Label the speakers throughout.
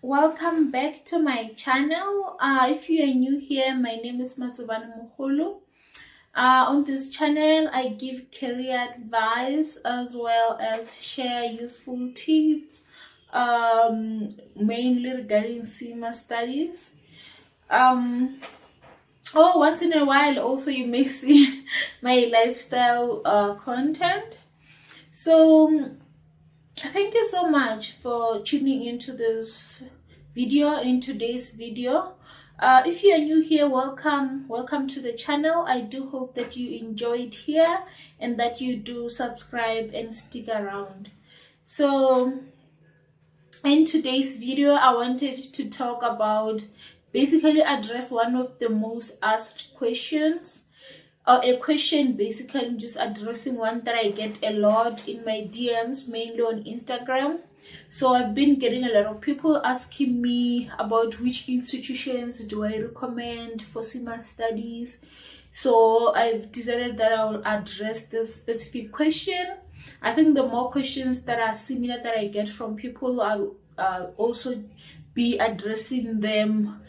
Speaker 1: welcome back to my channel. If you are new here, my name is Matsubana Moholo. On this channel I give career advice as well as share useful tips, mainly regarding CIMA studies. Once in a while also you may see my lifestyle content. So thank you so much for tuning into this video, in today's video. If you are new here, welcome to the channel. I do hope that you enjoyed here and that you do subscribe and stick around. So in today's video I wanted to talk about, basically address one of the most asked questions, or a question basically. I'm just addressing one that I get a lot in my DMs, mainly on Instagram. So I've been getting a lot of people asking me about which institutions do I recommend for CIMA studies. So I've decided that I will address this specific question. I think the more questions that are similar that I get from people, I'll also be addressing them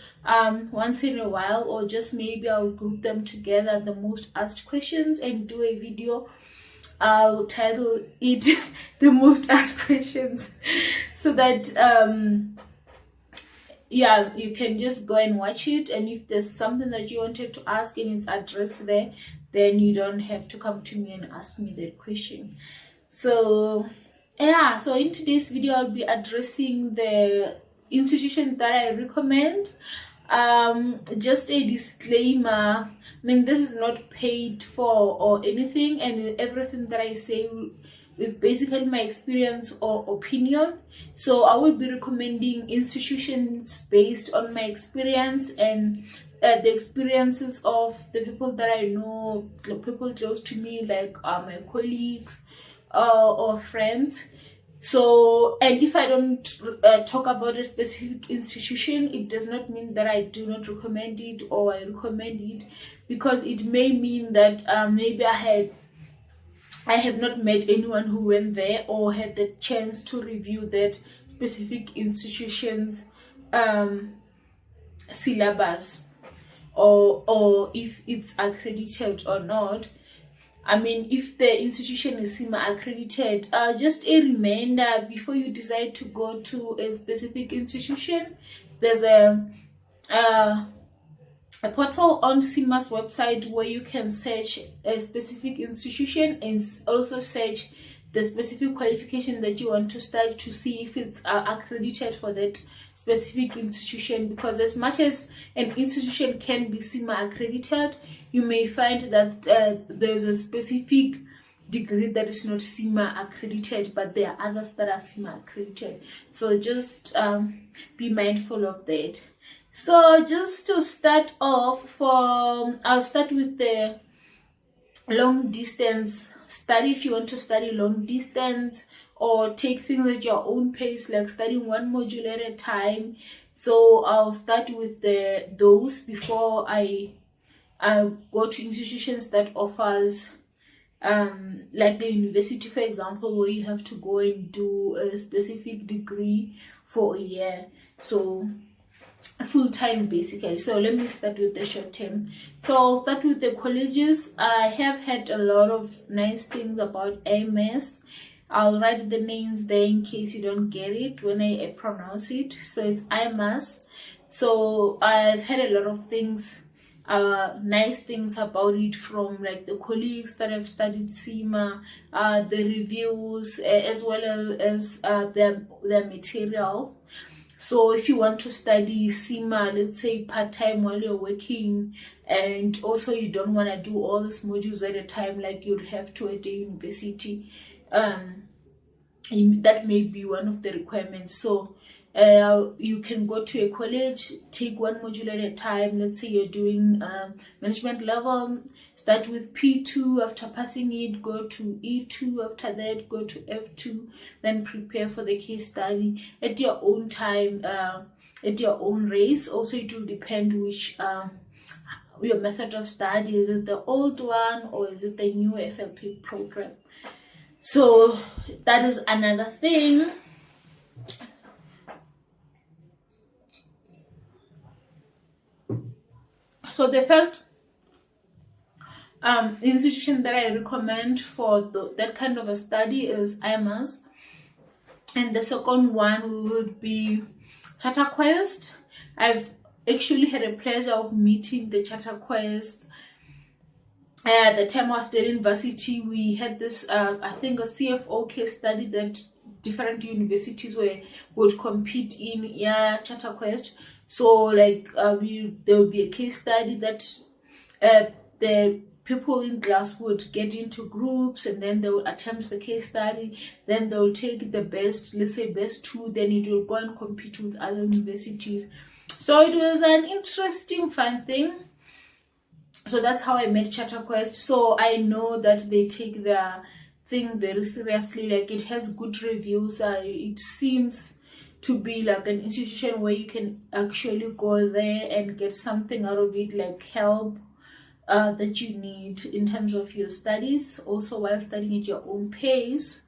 Speaker 1: once in a while, or just maybe I'll group them together, the most asked questions, and do a video. I'll title it the most asked questions, so that yeah, you can just go and watch it, and if there's something that you wanted to ask and it's addressed there, then you don't have to come to me and ask me that question. So yeah, so in today's video I'll be addressing the institutions that I recommend. Just a disclaimer, I mean, this is not paid for or anything, and everything that I say is basically my experience or opinion. So I will be recommending institutions based on my experience and the experiences of the people that I know, the people close to me, like my colleagues or friends. So, and if I don't talk about a specific institution, it does not mean that I do not recommend it or I recommend it, because it may mean that maybe I have not met anyone who went there or had the chance to review that specific institution's syllabus, or if it's accredited or not. I mean, if the institution is CIMA accredited. Just a reminder, before you decide to go to a specific institution, there's a portal on CIMA's website where you can search a specific institution and also search the specific qualification that you want to study, to see if it's accredited for that specific institution. Because as much as an institution can be CIMA accredited, you may find that there's a specific degree that is not CIMA accredited, but there are others that are CIMA accredited. So just be mindful of that. So just to start off, I'll start with the long distance study. If you want to study long distance or take things at your own pace, like studying one module at a time, so I'll start with those before I go to institutions that offers like the university, for example, where you have to go and do a specific degree for a year, so full-time basically. So let me start with the short term. So I'll start with the colleges. I have heard a lot of nice things about AMS. I'll write the names there in case you don't get it when I pronounce it. So it's IMAS. So I've heard a lot of things, nice things about it, from like the colleagues that have studied CIMA, the reviews, as well as their material. So if you want to study CIMA, let's say part-time while you're working, and also you don't want to do all these modules at a time like you'd have to at the university, that may be one of the requirements. So you can go to a college, take one module at a time. Let's say you're doing management level, start with P2, after passing it go to E2, after that go to F2, then prepare for the case study at your own time, at your own race. Also, it will depend which your method of study. Is it the old one or is it the new FLP program? So that is another thing. So the first institution that I recommend for that kind of a study is CIMA, and the second one would be Charter Quest. I've actually had a pleasure of meeting the Charter Quest. At the time I was at university, we had this I think a CFO case study that different universities would compete in Charter Quest. So like there will be a case study that the people in class would get into groups, and then they will attempt the case study, then they will take the best, let's say best 2, then it will go and compete with other universities. So it was an interesting, fun thing. So that's how I met Charter Quest. So I know that they take their thing very seriously. Like, it has good reviews. It seems to be like an institution where you can actually go there and get something out of it, like help that you need in terms of your studies, also while studying at your own pace.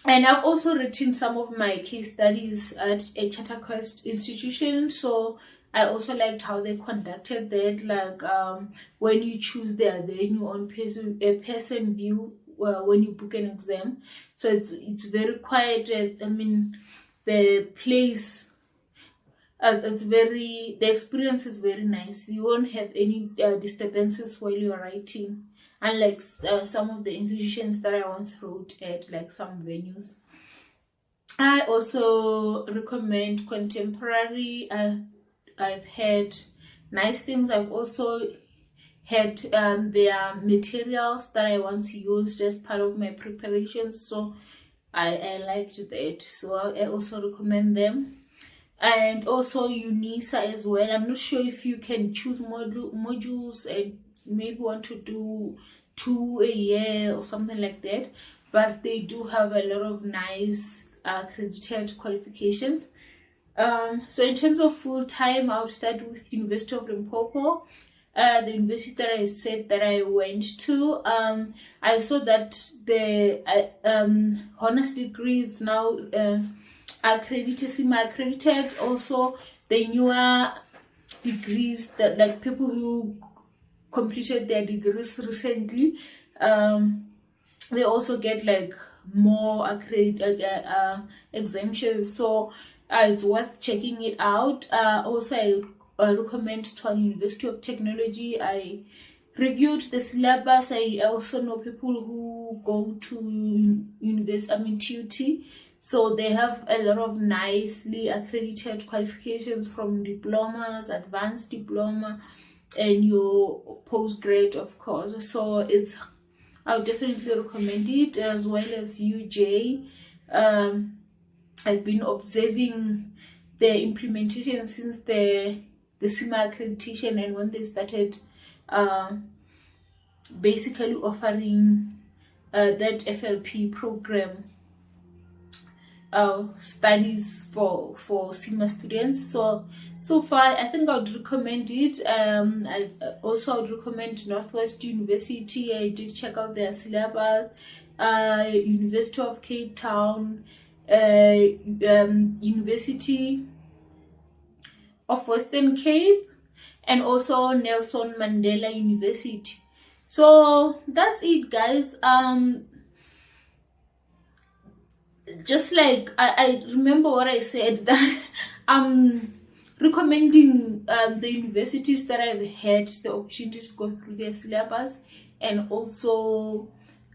Speaker 1: And I've also written some of my case studies at a Charter Quest institution, so I also liked how they conducted that, like when you choose their venue on person view when you book an exam. So it's very quiet. I mean, the place, the experience is very nice. You won't have any disturbances while you're writing, unlike some of the institutions that I once wrote at, like some venues. I also recommend Contemporary. I've had nice things. I've also had their materials that I once used as part of my preparations, so I liked that, so I also recommend them. And also UNISA as well. I'm not sure if you can choose modules and maybe want to do 2 a year or something like that, but they do have a lot of nice accredited qualifications. So in terms of full-time, I would start with University of Limpopo, the university that I said that I went to. I saw that the honors degree is now accredited, CIMA accredited. Also the newer degrees, that like people who completed their degrees recently, they also get like more accredited exemptions, so it's worth checking it out. Also I recommend Tshwane University of Technology. I reviewed the syllabus. I also know people who go to TUT, so they have a lot of nicely accredited qualifications, from diplomas, advanced diploma, and your postgrad, of course. So I would definitely recommend it, as well as UJ. I've been observing the implementation since the CIMA accreditation, and when they started basically offering that FLP program studies for CIMA students. So far I think I would recommend it. I also would recommend Northwest University. I did check out their syllabus. University of Cape Town, University of Western Cape, and also Nelson Mandela University. So that's it, guys. Just like I remember what I said, that I'm recommending the universities that I've had the opportunity to go through their syllabus, and also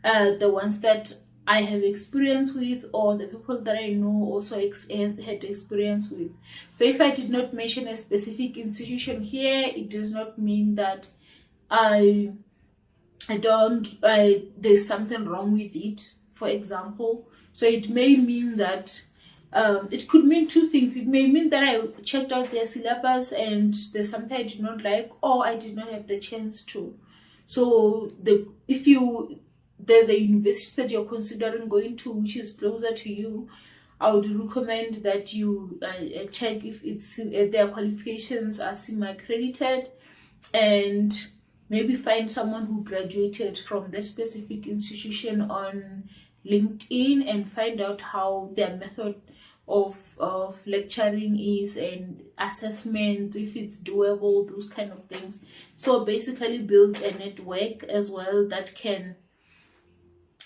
Speaker 1: the ones that I have experience with, or the people that I know also have had experience with. So if I did not mention a specific institution here, it does not mean that there's something wrong with it, for example. So it may mean that it could mean 2 things. It may mean that I checked out their syllabus and there's something I did not like, or I did not have the chance to. So if there's a university that you're considering going to which is closer to you, I would recommend that you check if their qualifications are CIMA accredited, and maybe find someone who graduated from that specific institution on LinkedIn and find out how their method of lecturing is, and assessment, if it's doable, those kind of things. So basically build a network as well that can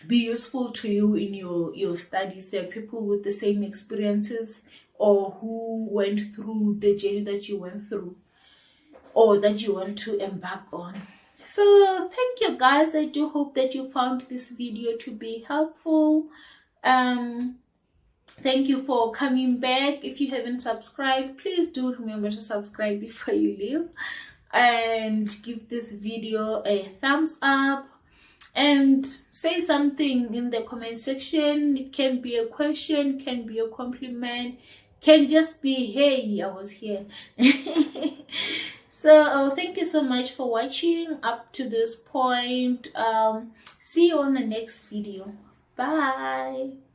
Speaker 1: be useful to you in your studies. There are people with the same experiences, or who went through the journey that you went through, or that you want to embark on. So thank you guys. I do hope that you found this video to be helpful. Thank you for coming back. If you haven't subscribed, please do remember to subscribe before you leave, and give this video a thumbs up, and say something in the comment section. It can be a question, can be a compliment, can just be, hey, I was here. So thank you so much for watching up to this point. See you on the next video. Bye.